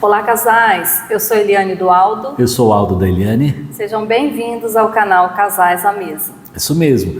Olá, casais! Eu sou Eliane do Aldo. Eu sou o Aldo da Eliane. Sejam bem-vindos ao canal Casais à Mesa. Isso mesmo.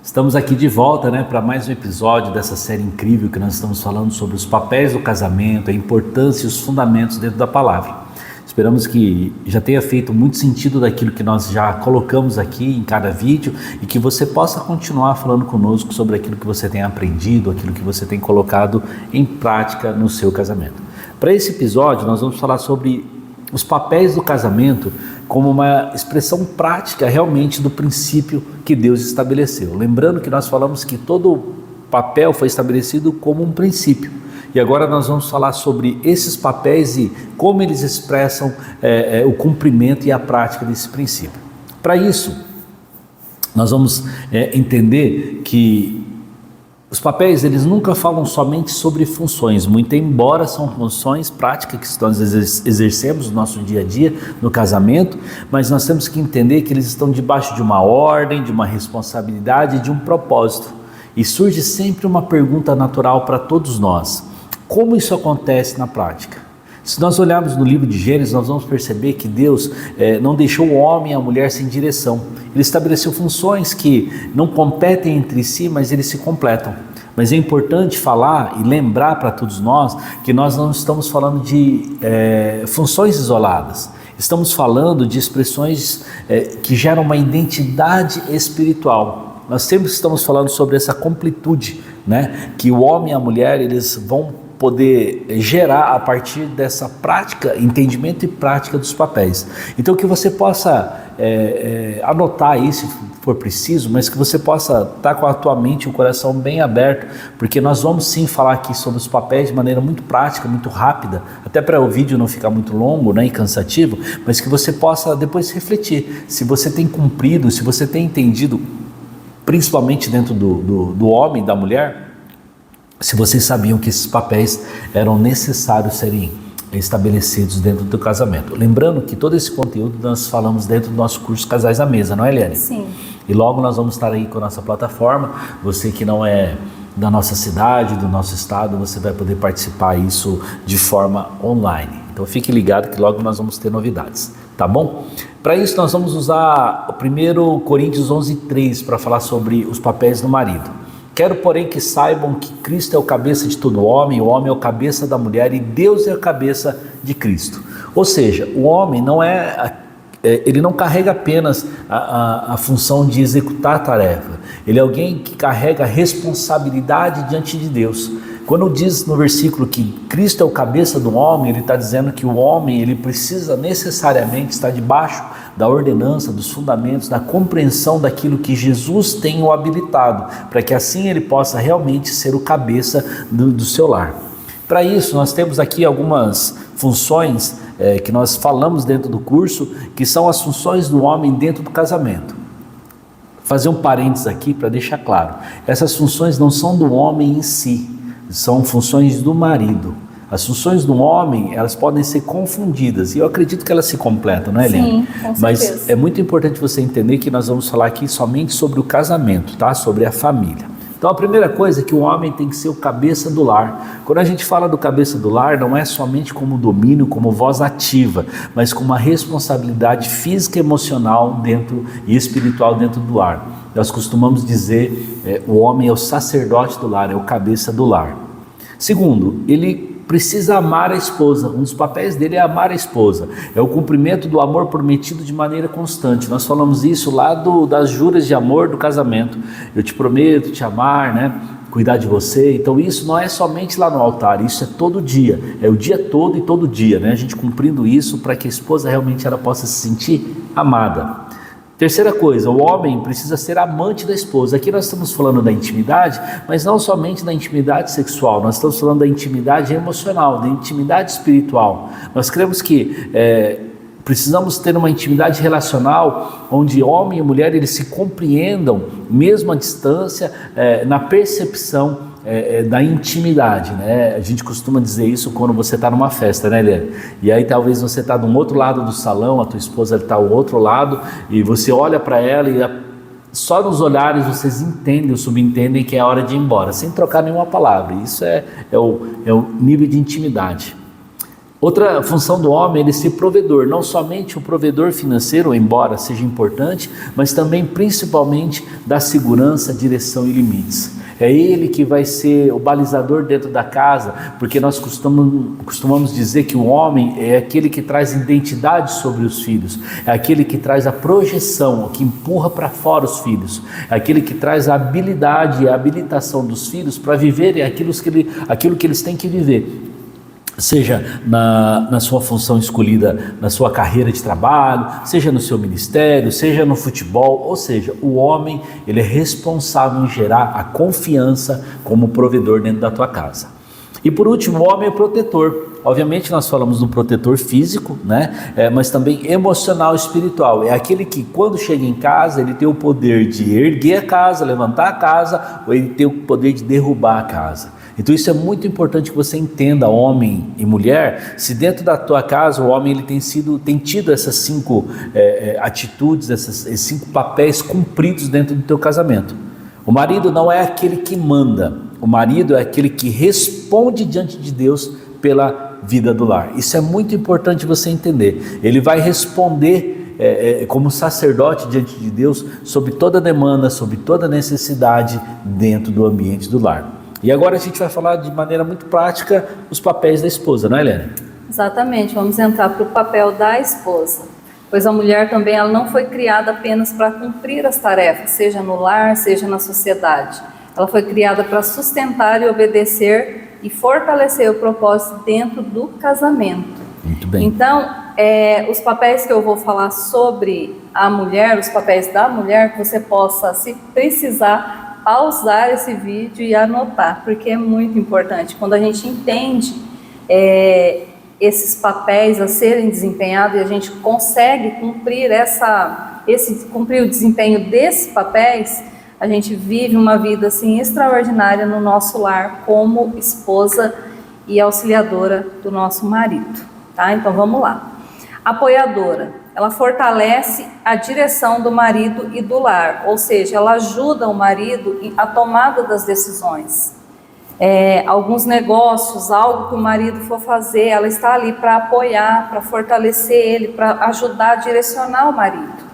Estamos aqui de volta, para mais um episódio dessa série incrível que nós estamos falando sobre os papéis do casamento, a importância e os fundamentos dentro da palavra. Esperamos que já tenha feito muito sentido daquilo que nós já colocamos aqui em cada vídeo e que você possa continuar falando conosco sobre aquilo que você tem aprendido, aquilo que você tem colocado em prática no seu casamento. Para esse episódio, nós vamos falar sobre os papéis do casamento como uma expressão prática realmente do princípio que Deus estabeleceu. Lembrando que nós falamos que todo papel foi estabelecido como um princípio. E agora nós vamos falar sobre esses papéis e como eles expressam o cumprimento e a prática desse princípio. Para isso, nós vamos entender que os papéis, eles nunca falam somente sobre funções, muito embora são funções práticas que nós exercemos no nosso dia a dia, no casamento, mas nós temos que entender que eles estão debaixo de uma ordem, de uma responsabilidade, de um propósito. E surge sempre uma pergunta natural para todos nós: como isso acontece na prática? Se nós olharmos no livro de Gênesis, nós vamos perceber que Deus não deixou o homem e a mulher sem direção. Ele estabeleceu funções que não competem entre si, mas eles se completam. Mas é importante falar e lembrar para todos nós que nós não estamos falando de funções isoladas. Estamos falando de expressões que geram uma identidade espiritual. Nós sempre estamos falando sobre essa completude, que o homem e a mulher eles vão poder gerar a partir dessa prática, entendimento e prática dos papéis. Então que você possa anotar aí se for preciso, mas que você possa estar com a tua mente e o coração bem aberto, porque nós vamos sim falar aqui sobre os papéis de maneira muito prática, muito rápida, até para o vídeo não ficar muito longo e cansativo, mas que você possa depois refletir se você tem cumprido, se você tem entendido, principalmente dentro do homem e da mulher, se vocês sabiam que esses papéis eram necessários serem estabelecidos dentro do casamento. Lembrando que todo esse conteúdo nós falamos dentro do nosso curso Casais à Mesa, não é, Eliane? Sim. E logo nós vamos estar aí com a nossa plataforma. Você que não é da nossa cidade, do nosso estado, você vai poder participar disso de forma online. Então fique ligado que logo nós vamos ter novidades, tá bom? Para isso nós vamos usar o 1 Coríntios 11:3 para falar sobre os papéis do marido. Quero, porém, que saibam que Cristo é o cabeça de todo homem, o homem é o cabeça da mulher e Deus é a cabeça de Cristo. Ou seja, o homem ele não carrega apenas a função de executar a tarefa, ele é alguém que carrega a responsabilidade diante de Deus. Quando diz no versículo que Cristo é o cabeça do homem, ele está dizendo que o homem ele precisa necessariamente estar debaixo da ordenança, dos fundamentos, da compreensão daquilo que Jesus tem o habilitado, para que assim ele possa realmente ser o cabeça do seu lar. Para isso nós temos aqui algumas funções que nós falamos dentro do curso, que são as funções do homem dentro do casamento. Fazer um parênteses aqui para deixar claro, essas funções não são do homem em si, são funções do marido. As funções do homem, elas podem ser confundidas, e eu acredito que elas se completam, não é, Helena? Sim, com certeza. Mas é muito importante você entender que nós vamos falar aqui somente sobre o casamento, tá? Sobre a família. Então a primeira coisa é que o homem tem que ser o cabeça do lar. Quando a gente fala do cabeça do lar, não é somente como domínio, como voz ativa, mas com uma responsabilidade física, emocional e espiritual dentro do lar. Nós costumamos dizer, o homem é o sacerdote do lar, é o cabeça do lar. Segundo, ele precisa amar a esposa. Um dos papéis dele é amar a esposa, é o cumprimento do amor prometido de maneira constante. Nós falamos isso lá das juras de amor do casamento. Eu te prometo te amar, cuidar de você. Então isso não é somente lá no altar, isso é todo dia, é o dia todo e todo dia, a gente cumprindo isso para que a esposa realmente ela possa se sentir amada. Terceira coisa, o homem precisa ser amante da esposa. Aqui nós estamos falando da intimidade, mas não somente da intimidade sexual, nós estamos falando da intimidade emocional, da intimidade espiritual. Nós cremos que precisamos ter uma intimidade relacional onde homem e mulher eles se compreendam mesmo à distância, na percepção da intimidade, A gente costuma dizer isso quando você está numa festa, Eliane? E aí talvez você está de um outro lado do salão, a tua esposa está ao outro lado, e você olha para ela e só nos olhares vocês entendem ou subentendem que é hora de ir embora, sem trocar nenhuma palavra. Isso é o nível de intimidade. Outra função do homem é ele ser provedor, não somente o provedor financeiro, embora seja importante, mas também principalmente da segurança, direção e limites. É ele que vai ser o balizador dentro da casa, porque nós costumamos dizer que o homem é aquele que traz identidade sobre os filhos, é aquele que traz a projeção, que empurra para fora os filhos, é aquele que traz a habilidade e a habilitação dos filhos para viverem aquilo que eles têm que viver. Seja na sua função escolhida, na sua carreira de trabalho, seja no seu ministério, seja no futebol, ou seja, o homem ele é responsável em gerar a confiança como provedor dentro da tua casa. E por último, o homem é protetor. Obviamente nós falamos do protetor físico, né? Mas também emocional e espiritual. É aquele que quando chega em casa, ele tem o poder de erguer a casa, levantar a casa, ou ele tem o poder de derrubar a casa. Então isso é muito importante que você entenda, homem e mulher, se dentro da tua casa o homem ele tem tido essas 5 atitudes, esses 5 papéis cumpridos dentro do teu casamento. O marido não é aquele que manda, o marido é aquele que responde diante de Deus pela vida do lar. Isso é muito importante você entender. Ele vai responder como sacerdote diante de Deus sobre toda demanda, sobre toda necessidade dentro do ambiente do lar. E agora a gente vai falar de maneira muito prática os papéis da esposa, não é, Helena? Exatamente, vamos entrar para o papel da esposa. Pois a mulher também ela não foi criada apenas para cumprir as tarefas, seja no lar, seja na sociedade. Ela foi criada para sustentar e obedecer e fortalecer o propósito dentro do casamento. Muito bem. Então, os papéis que eu vou falar sobre a mulher, os papéis da mulher, que você possa, se precisar, pausar esse vídeo e anotar, porque é muito importante. Quando a gente entende esses papéis a serem desempenhados e a gente consegue cumprir cumprir o desempenho desses papéis, a gente vive uma vida assim extraordinária no nosso lar como esposa e auxiliadora do nosso marido, tá? Então vamos lá. Apoiadora. Ela fortalece a direção do marido e do lar, ou seja, ela ajuda o marido a tomada das decisões. Alguns negócios, algo que o marido for fazer, ela está ali para apoiar, para fortalecer ele, para ajudar a direcionar o marido.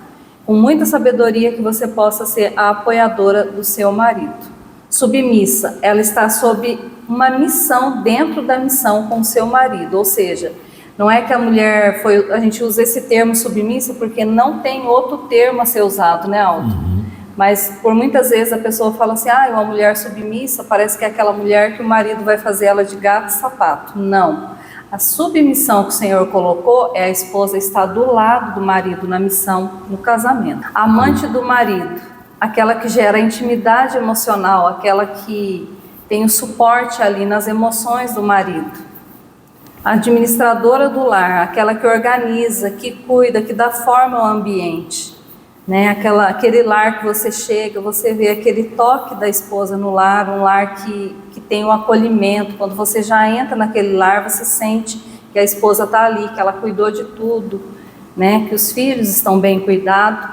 Com muita sabedoria que você possa ser a apoiadora do seu marido. Submissa, ela está sob uma missão dentro da missão com o seu marido, ou seja, não é que a mulher a gente usa esse termo submissa porque não tem outro termo a ser usado, né, Aldo? Uhum. Mas por muitas vezes a pessoa fala assim, uma mulher submissa parece que é aquela mulher que o marido vai fazer ela de gato e sapato. Não. A submissão que o Senhor colocou é a esposa estar do lado do marido na missão, no casamento. A amante do marido, aquela que gera intimidade emocional, aquela que tem o suporte ali nas emoções do marido. A administradora do lar, aquela que organiza, que cuida, que dá forma ao ambiente, né? Aquele lar que você chega, você vê aquele toque da esposa no lar, um lar que tem um acolhimento. Quando você já entra naquele lar, você sente que a esposa está ali, que ela cuidou de tudo, né? Que os filhos estão bem cuidados.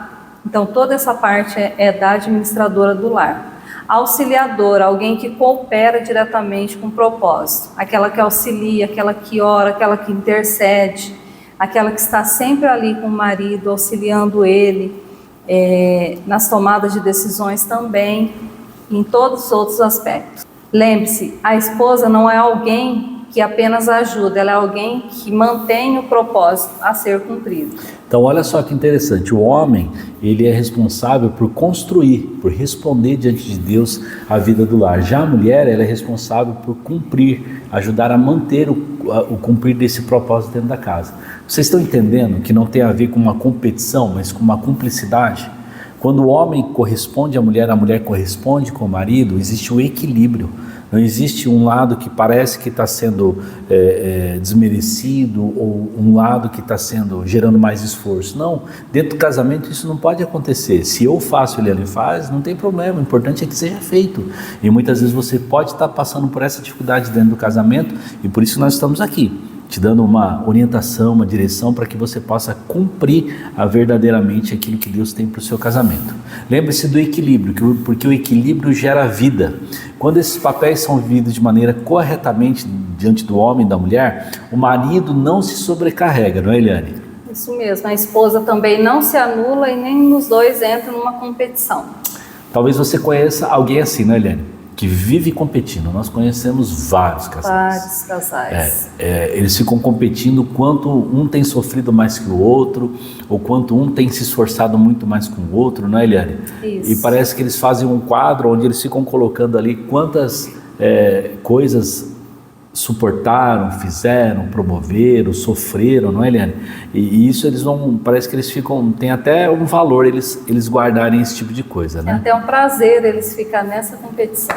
Então toda essa parte é da administradora do lar. Auxiliadora, alguém que coopera diretamente com o propósito, aquela que auxilia, aquela que ora, aquela que intercede, aquela que está sempre ali com o marido, auxiliando ele, nas tomadas de decisões também, em todos os outros aspectos. Lembre-se, a esposa não é alguém que apenas ajuda, ela é alguém que mantém o propósito a ser cumprido. Então olha só que interessante, o homem ele é responsável por construir, por responder diante de Deus a vida do lar. Já a mulher ela é responsável por cumprir, ajudar a manter o cumprir desse propósito dentro da casa. Vocês estão entendendo que não tem a ver com uma competição, mas com uma cumplicidade? Quando o homem corresponde à mulher, a mulher corresponde com o marido, existe um equilíbrio. Não existe um lado que parece que está sendo desmerecido ou um lado que está gerando mais esforço. Não, dentro do casamento isso não pode acontecer. Se eu faço e ele faz, não tem problema, o importante é que seja feito. E muitas vezes você pode estar passando por essa dificuldade dentro do casamento e por isso nós estamos aqui. te dando uma orientação, uma direção para que você possa cumprir verdadeiramente aquilo que Deus tem para o seu casamento. Lembre-se do equilíbrio, porque o equilíbrio gera vida. Quando esses papéis são vividos de maneira corretamente diante do homem e da mulher, o marido não se sobrecarrega, não é, Eliane? Isso mesmo, a esposa também não se anula e nem os dois entram numa competição. Talvez você conheça alguém assim, não é, Eliane? Que vive competindo. Nós conhecemos vários casais. Vários casais. Eles ficam competindo quanto um tem sofrido mais que o outro, ou quanto um tem se esforçado muito mais com o outro, não é, Eliane? Isso. E parece que eles fazem um quadro onde eles ficam colocando ali quantas coisas suportaram, fizeram, promoveram, sofreram, não é, Eliane? E isso eles vão, parece que eles ficam, tem até um valor eles guardarem esse tipo de coisa, né? É até um prazer eles ficarem nessa competição.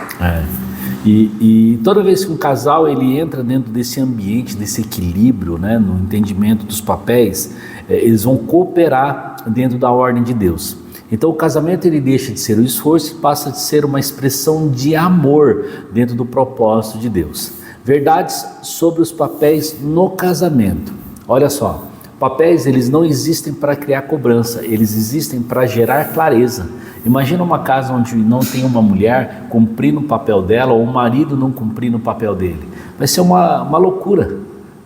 E toda vez que um casal ele entra dentro desse ambiente, desse equilíbrio, né, no entendimento dos papéis, eles vão cooperar dentro da ordem de Deus. Então o casamento ele deixa de ser o esforço e passa a ser uma expressão de amor dentro do propósito de Deus. Verdades sobre os papéis no casamento. Olha só, papéis eles não existem para criar cobrança, eles existem para gerar clareza. Imagina uma casa onde não tem uma mulher cumprindo o papel dela ou o marido não cumprindo o papel dele. Vai ser uma loucura,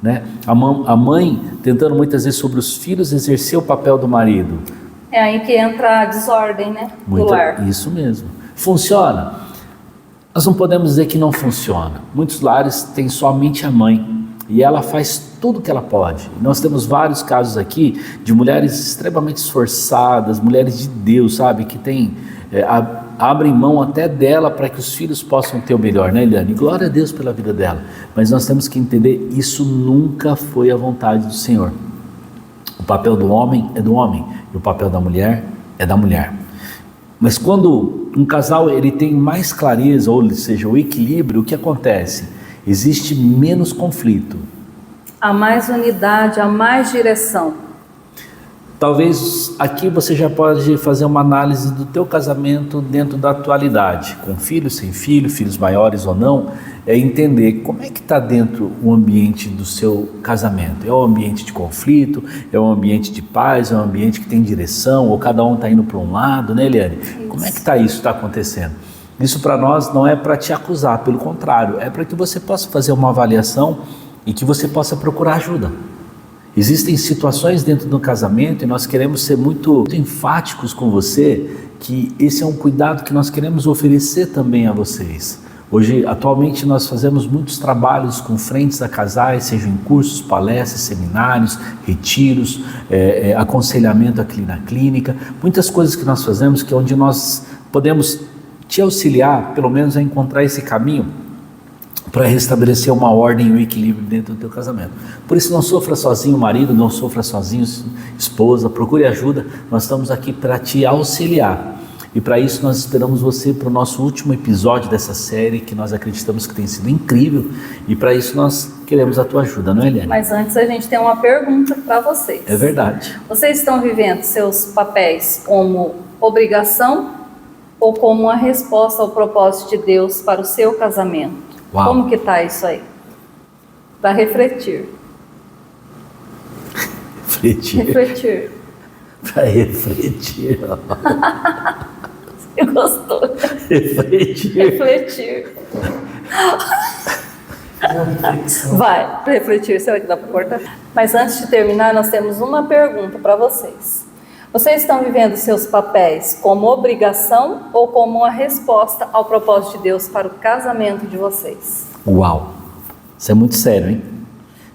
né? A mãe tentando muitas vezes sobre os filhos exercer o papel do marido. É aí que entra a desordem, né? Do lar. Isso mesmo. Funciona? Nós não podemos dizer que não funciona. Muitos lares têm somente a mãe e ela faz tudo o que ela pode. Nós temos vários casos aqui de mulheres extremamente esforçadas, mulheres de Deus, sabe, que abrem mão até dela para que os filhos possam ter o melhor, né, Eliane? Glória a Deus pela vida dela. Mas nós temos que entender, isso nunca foi a vontade do Senhor. O papel do homem é do homem e o papel da mulher é da mulher. Mas quando um casal ele tem mais clareza, ou seja, o equilíbrio, o que acontece? Existe menos conflito. Há mais unidade, há mais direção. Talvez aqui você já pode fazer uma análise do teu casamento dentro da atualidade, com filhos, sem filho, filhos maiores ou não, entender como é que está dentro o ambiente do seu casamento. É um ambiente de conflito, é um ambiente de paz, é um ambiente que tem direção, ou cada um está indo para um lado, né, Eliane? Isso. Como é que está acontecendo? Isso para nós não é para te acusar, pelo contrário, é para que você possa fazer uma avaliação e que você possa procurar ajuda. Existem situações dentro do casamento e nós queremos ser muito enfáticos com você que esse é um cuidado que nós queremos oferecer também a vocês. Hoje, atualmente, nós fazemos muitos trabalhos com frentes a casais, sejam em cursos, palestras, seminários, retiros, aconselhamento aqui na clínica, muitas coisas que nós fazemos que é onde nós podemos te auxiliar, pelo menos a encontrar esse caminho para restabelecer uma ordem e um equilíbrio dentro do teu casamento. Por isso não sofra sozinho marido, não sofra sozinho esposa, procure ajuda, nós estamos aqui para te auxiliar. E para isso nós esperamos você para o nosso último episódio dessa série, que nós acreditamos que tem sido incrível, e para isso nós queremos a tua ajuda, não é, Eliane? Mas antes a gente tem uma pergunta para vocês. É verdade. Vocês estão vivendo seus papéis como obrigação ou como uma resposta ao propósito de Deus para o seu casamento? Uau. Como que está isso aí? Para refletir. Refletir. Para refletir. Você gostou? Refletir. Vai, para refletir. Será que dá para cortar? Mas antes de terminar, nós temos uma pergunta para vocês. Vocês estão vivendo seus papéis como obrigação ou como uma resposta ao propósito de Deus para o casamento de vocês? Uau! Isso é muito sério, hein?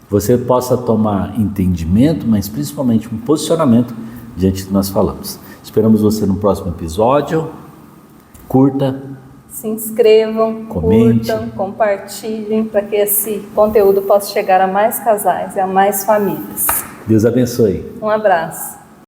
Você possa tomar entendimento, mas principalmente um posicionamento diante do que nós falamos. Esperamos você no próximo episódio. Curta. Se inscrevam, comente, curtam, compartilhem para que esse conteúdo possa chegar a mais casais e a mais famílias. Deus abençoe. Um abraço.